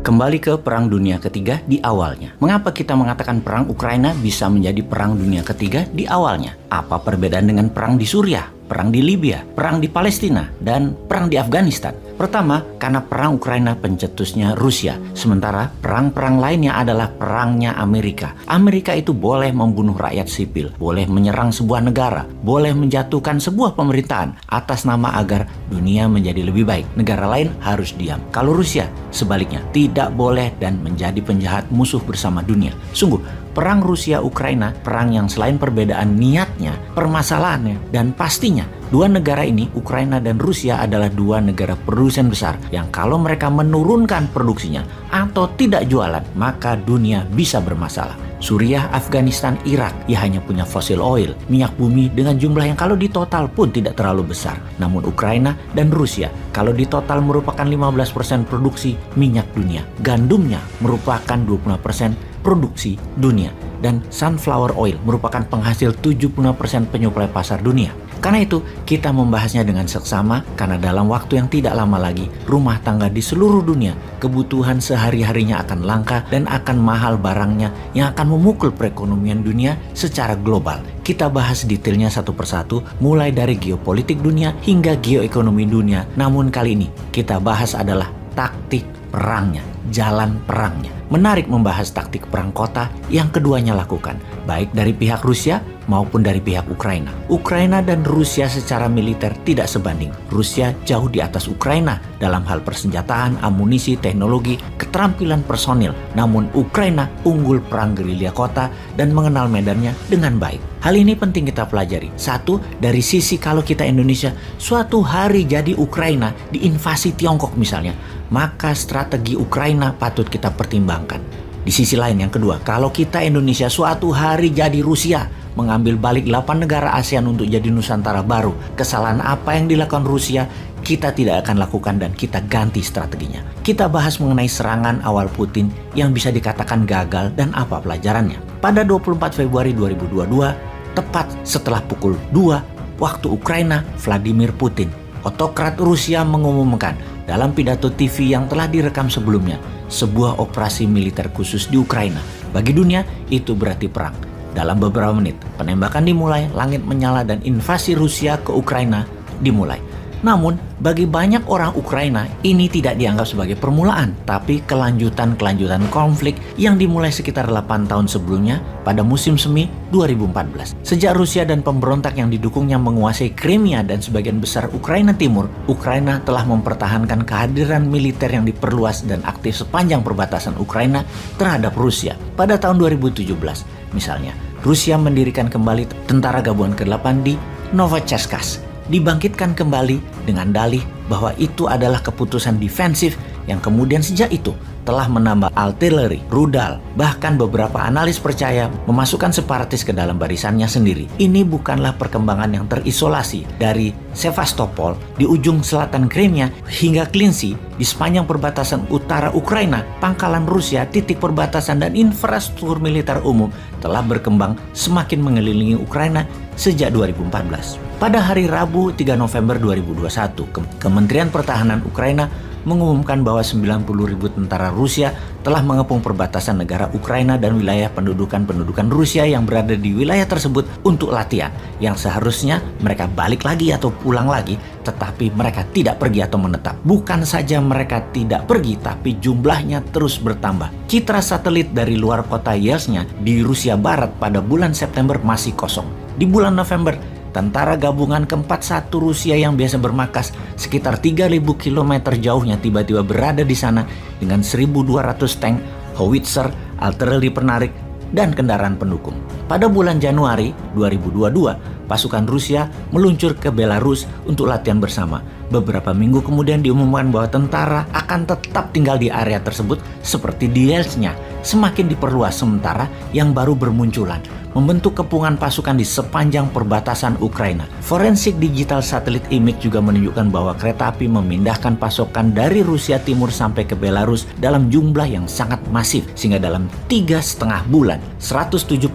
Kembali ke Perang Dunia Ketiga di awalnya. Mengapa kita mengatakan Perang Ukraina bisa menjadi Perang Dunia Ketiga di awalnya? Apa perbedaan dengan perang di Suriah, perang di Libya, perang di Palestina, dan perang di Afghanistan? Pertama, karena perang Ukraina pencetusnya Rusia, sementara perang-perang lainnya adalah perangnya Amerika. Amerika itu boleh membunuh rakyat sipil, boleh menyerang sebuah negara, boleh menjatuhkan sebuah pemerintahan atas nama agar dunia menjadi lebih baik. Negara lain harus diam. Kalau Rusia, sebaliknya, tidak boleh dan menjadi penjahat musuh bersama dunia. Sungguh, perang Rusia-Ukraina, perang yang selain perbedaan niatnya, permasalahannya, dan pastinya, dua negara ini, Ukraina dan Rusia, adalah dua negara produsen besar yang kalau mereka menurunkan produksinya atau tidak jualan, maka dunia bisa bermasalah. Suriah, Afghanistan, Irak, ia hanya punya fossil oil, minyak bumi dengan jumlah yang kalau ditotal pun tidak terlalu besar. Namun Ukraina dan Rusia, kalau ditotal merupakan 15% produksi minyak dunia. Gandumnya merupakan 25% produksi dunia. Dan sunflower oil merupakan penghasil 70% penyuplai pasar dunia. Karena itu, kita membahasnya dengan seksama karena dalam waktu yang tidak lama lagi, rumah tangga di seluruh dunia, kebutuhan sehari-harinya akan langka dan akan mahal barangnya yang akan memukul perekonomian dunia secara global. Kita bahas detailnya satu persatu, mulai dari geopolitik dunia hingga geoekonomi dunia. Namun kali ini, kita bahas adalah taktik perangnya, jalan perangnya. Menarik membahas taktik perang kota yang keduanya lakukan, baik dari pihak Rusia maupun dari pihak Ukraina. Ukraina dan Rusia secara militer tidak sebanding. Rusia jauh di atas Ukraina dalam hal persenjataan, amunisi, teknologi, keterampilan personil. Namun Ukraina unggul perang gerilya kota dan mengenal medannya dengan baik. Hal ini penting kita pelajari. Satu, dari sisi kalau kita Indonesia suatu hari jadi Ukraina diinvasi Tiongkok misalnya, maka strategi Ukraina patut kita pertimbangkan. Di sisi lain yang kedua, kalau kita Indonesia suatu hari jadi Rusia, mengambil balik 8 negara ASEAN untuk jadi Nusantara baru, kesalahan apa yang dilakukan Rusia, kita tidak akan lakukan dan kita ganti strateginya. Kita bahas mengenai serangan awal Putin yang bisa dikatakan gagal dan apa pelajarannya. Pada 24 Februari 2022, tepat setelah pukul 2 waktu Ukraina, Vladimir Putin, otokrat Rusia, mengumumkan dalam pidato TV yang telah direkam sebelumnya, sebuah operasi militer khusus di Ukraina. Bagi dunia, itu berarti perang. Dalam beberapa menit, penembakan dimulai, langit menyala, dan invasi Rusia ke Ukraina dimulai. Namun, bagi banyak orang Ukraina, ini tidak dianggap sebagai permulaan, tapi kelanjutan konflik yang dimulai sekitar 8 tahun sebelumnya pada musim semi 2014. Sejak Rusia dan pemberontak yang didukungnya menguasai Crimea dan sebagian besar Ukraina Timur, Ukraina telah mempertahankan kehadiran militer yang diperluas dan aktif sepanjang perbatasan Ukraina terhadap Rusia. Pada tahun 2017, misalnya, Rusia mendirikan kembali tentara gabungan ke-8 di Novotcherkassk, dibangkitkan kembali dengan dalih bahwa itu adalah keputusan defensif yang kemudian sejak itu telah menambah artileri, rudal, bahkan beberapa analis percaya memasukkan separatis ke dalam barisannya sendiri. Ini bukanlah perkembangan yang terisolasi dari Sevastopol di ujung selatan Crimea hingga Klinci di sepanjang perbatasan utara Ukraina, pangkalan Rusia, titik perbatasan dan infrastruktur militer umum telah berkembang semakin mengelilingi Ukraina sejak 2014. Pada hari Rabu 3 November 2021, Kementerian Pertahanan Ukraina mengumumkan bahwa 90.000 tentara Rusia telah mengepung perbatasan negara Ukraina dan wilayah pendudukan Rusia yang berada di wilayah tersebut untuk latihan, yang seharusnya mereka balik lagi atau pulang lagi, tetapi mereka tidak pergi atau menetap. Bukan saja mereka tidak pergi, tapi jumlahnya terus bertambah. Citra satelit dari luar kota Yelnya di Rusia Barat pada bulan September masih kosong. Di bulan November, tentara gabungan ke-41 Rusia yang biasa bermarkas sekitar 3.000 km jauhnya tiba-tiba berada di sana dengan 1.200 tank, howitzer, artileri penarik, dan kendaraan pendukung. Pada bulan Januari 2022, pasukan Rusia meluncur ke Belarus untuk latihan bersama. Beberapa minggu kemudian diumumkan bahwa tentara akan tetap tinggal di area tersebut seperti di Yelnya, semakin diperluas sementara yang baru bermunculan, membentuk kepungan pasukan di sepanjang perbatasan Ukraina. Forensik digital satelit image juga menunjukkan bahwa kereta api memindahkan pasokan dari Rusia Timur sampai ke Belarus dalam jumlah yang sangat masif, sehingga dalam 3,5 bulan 175.000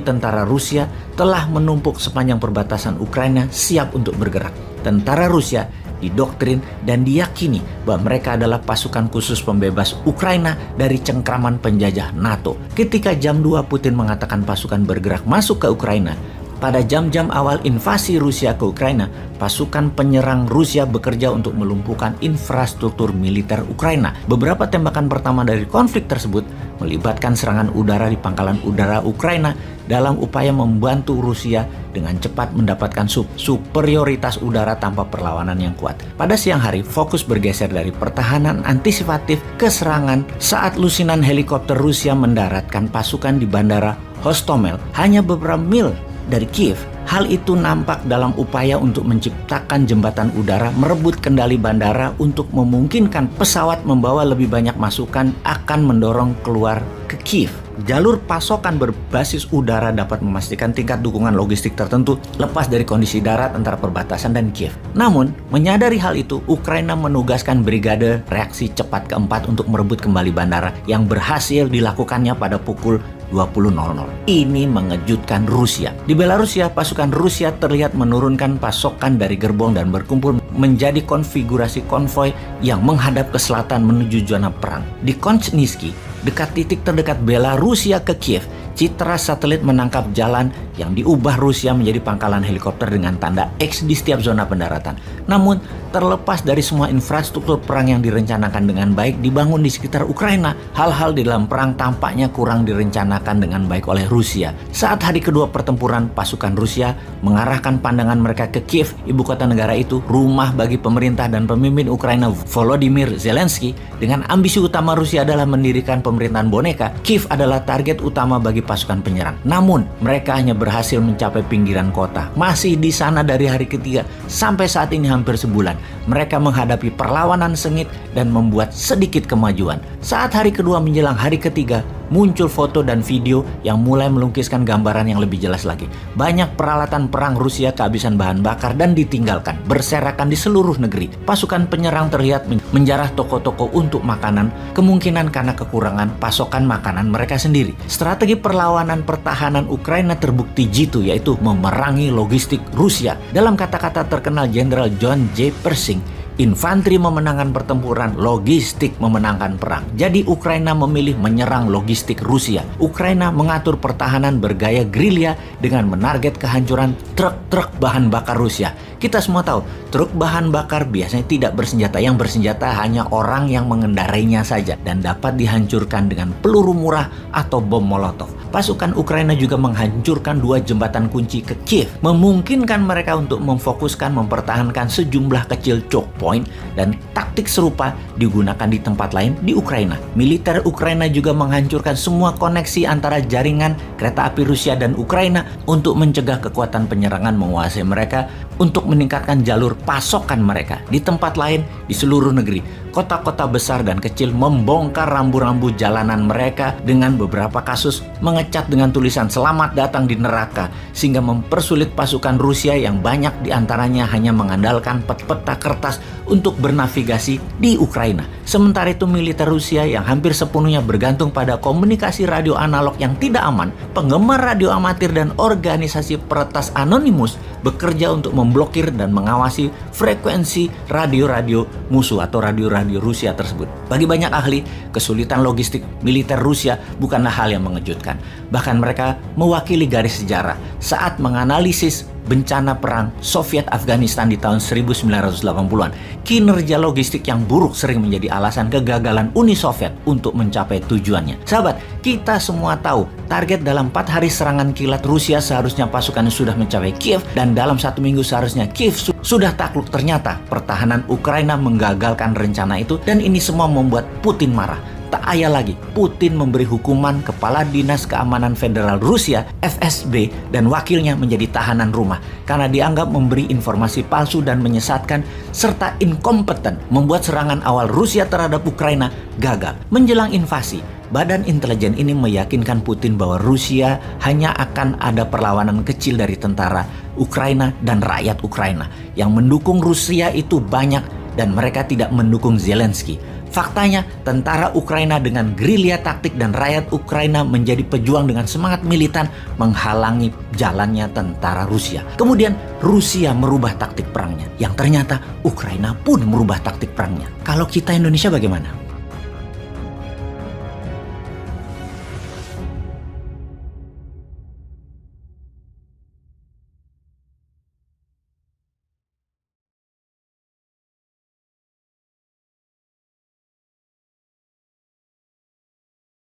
tentara Rusia telah menumpuk sepanjang perbatasan Ukraina siap untuk bergerak. Tentara Rusia didoktrin, dan diyakini bahwa mereka adalah pasukan khusus pembebas Ukraina dari cengkraman penjajah NATO. Ketika jam 2 Putin mengatakan pasukan bergerak masuk ke Ukraina, pada jam-jam awal invasi Rusia ke Ukraina, pasukan penyerang Rusia bekerja untuk melumpuhkan infrastruktur militer Ukraina. Beberapa tembakan pertama dari konflik tersebut melibatkan serangan udara di pangkalan udara Ukraina dalam upaya membantu Rusia dengan cepat mendapatkan superioritas udara tanpa perlawanan yang kuat. Pada siang hari, fokus bergeser dari pertahanan antisipatif ke serangan saat lusinan helikopter Rusia mendaratkan pasukan di bandara Hostomel hanya beberapa mil dari Kiev. Hal itu nampak dalam upaya untuk menciptakan jembatan udara merebut kendali bandara untuk memungkinkan pesawat membawa lebih banyak masukan akan mendorong keluar ke Kiev. Jalur pasokan berbasis udara dapat memastikan tingkat dukungan logistik tertentu lepas dari kondisi darat antara perbatasan dan Kiev. Namun, menyadari hal itu, Ukraina menugaskan Brigade Reaksi Cepat keempat untuk merebut kembali bandara yang berhasil dilakukannya pada pukul 20.00. Ini mengejutkan Rusia. Di Belarusia, pasukan Rusia terlihat menurunkan pasokan dari gerbong dan berkumpul menjadi konfigurasi konvoi yang menghadap ke selatan menuju zona perang. Di Konchniski, dekat titik terdekat Belarusia ke Kiev, citra satelit menangkap jalan yang diubah Rusia menjadi pangkalan helikopter dengan tanda X di setiap zona pendaratan. Namun, terlepas dari semua infrastruktur perang yang direncanakan dengan baik dibangun di sekitar Ukraina, hal-hal di dalam perang tampaknya kurang direncanakan dengan baik oleh Rusia. Saat hari kedua pertempuran, pasukan Rusia mengarahkan pandangan mereka ke Kiev, ibu kota negara itu, rumah bagi pemerintah dan pemimpin Ukraina Volodymyr Zelensky. Dengan ambisi utama Rusia adalah mendirikan pemerintahan boneka, Kiev adalah target utama bagi pasukan penyerang. Namun, mereka hanya berhasil mencapai pinggiran kota. Masih di sana dari hari ketiga sampai saat ini hampir sebulan. Mereka menghadapi perlawanan sengit dan membuat sedikit kemajuan. Saat hari kedua menjelang hari ketiga, muncul foto dan video yang mulai melukiskan gambaran yang lebih jelas lagi. Banyak peralatan perang Rusia kehabisan bahan bakar dan ditinggalkan, berserakan di seluruh negeri. Pasukan penyerang terlihat menjarah toko-toko untuk makanan, kemungkinan karena kekurangan pasokan makanan mereka sendiri. Strategi perlawanan pertahanan Ukraina terbukti jitu, yaitu memerangi logistik Rusia. Dalam kata-kata terkenal Jenderal John J. Pershing, infanteri memenangkan pertempuran, logistik memenangkan perang. Jadi Ukraina memilih menyerang logistik Rusia. Ukraina mengatur pertahanan bergaya gerilya dengan menarget kehancuran truk-truk bahan bakar Rusia. Kita semua tahu, truk bahan bakar biasanya tidak bersenjata. Yang bersenjata hanya orang yang mengendarainya saja dan dapat dihancurkan dengan peluru murah atau bom molotov. Pasukan Ukraina juga menghancurkan 2 jembatan kunci ke Kiev, memungkinkan mereka untuk memfokuskan mempertahankan sejumlah kecil choke point, dan taktik serupa digunakan di tempat lain di Ukraina. Militer Ukraina juga menghancurkan semua koneksi antara jaringan kereta api Rusia dan Ukraina untuk mencegah kekuatan penyerangan menguasai mereka, untuk meningkatkan jalur pasokan mereka. Di tempat lain di seluruh negeri, kota-kota besar dan kecil membongkar rambu-rambu jalanan mereka dengan beberapa kasus mengecat dengan tulisan "Selamat datang di neraka", sehingga mempersulit pasukan Rusia yang banyak diantaranya hanya mengandalkan peta kertas untuk bernavigasi di Ukraina. Sementara itu, militer Rusia yang hampir sepenuhnya bergantung pada komunikasi radio analog yang tidak aman, penggemar radio amatir dan organisasi peretas anonimus bekerja untuk memblokir dan mengawasi frekuensi radio-radio musuh atau radio-radio Rusia tersebut. Bagi banyak ahli, kesulitan logistik militer Rusia bukanlah hal yang mengejutkan. Bahkan mereka mewakili garis sejarah saat menganalisis bencana perang Soviet Afghanistan di tahun 1980-an. Kinerja logistik yang buruk sering menjadi alasan kegagalan Uni Soviet untuk mencapai tujuannya. Sahabat, kita semua tahu target dalam 4 hari serangan kilat Rusia seharusnya pasukannya sudah mencapai Kiev, dan dalam 1 minggu seharusnya Kiev sudah takluk. Ternyata pertahanan Ukraina menggagalkan rencana itu, dan ini semua membuat Putin marah. Tak ayal lagi, Putin memberi hukuman Kepala Dinas Keamanan Federal Rusia (FSB) dan wakilnya menjadi tahanan rumah karena dianggap memberi informasi palsu dan menyesatkan serta inkompeten, membuat serangan awal Rusia terhadap Ukraina gagal. Menjelang invasi, Badan intelijen ini meyakinkan Putin bahwa Rusia hanya akan ada perlawanan kecil dari tentara Ukraina dan rakyat Ukraina. Yang mendukung Rusia itu banyak dan mereka tidak mendukung Zelensky. Faktanya, tentara Ukraina dengan gerilya taktik dan rakyat Ukraina menjadi pejuang dengan semangat militan menghalangi jalannya tentara Rusia. Kemudian Rusia merubah taktik perangnya, yang ternyata Ukraina pun merubah taktik perangnya. Kalau kita Indonesia bagaimana?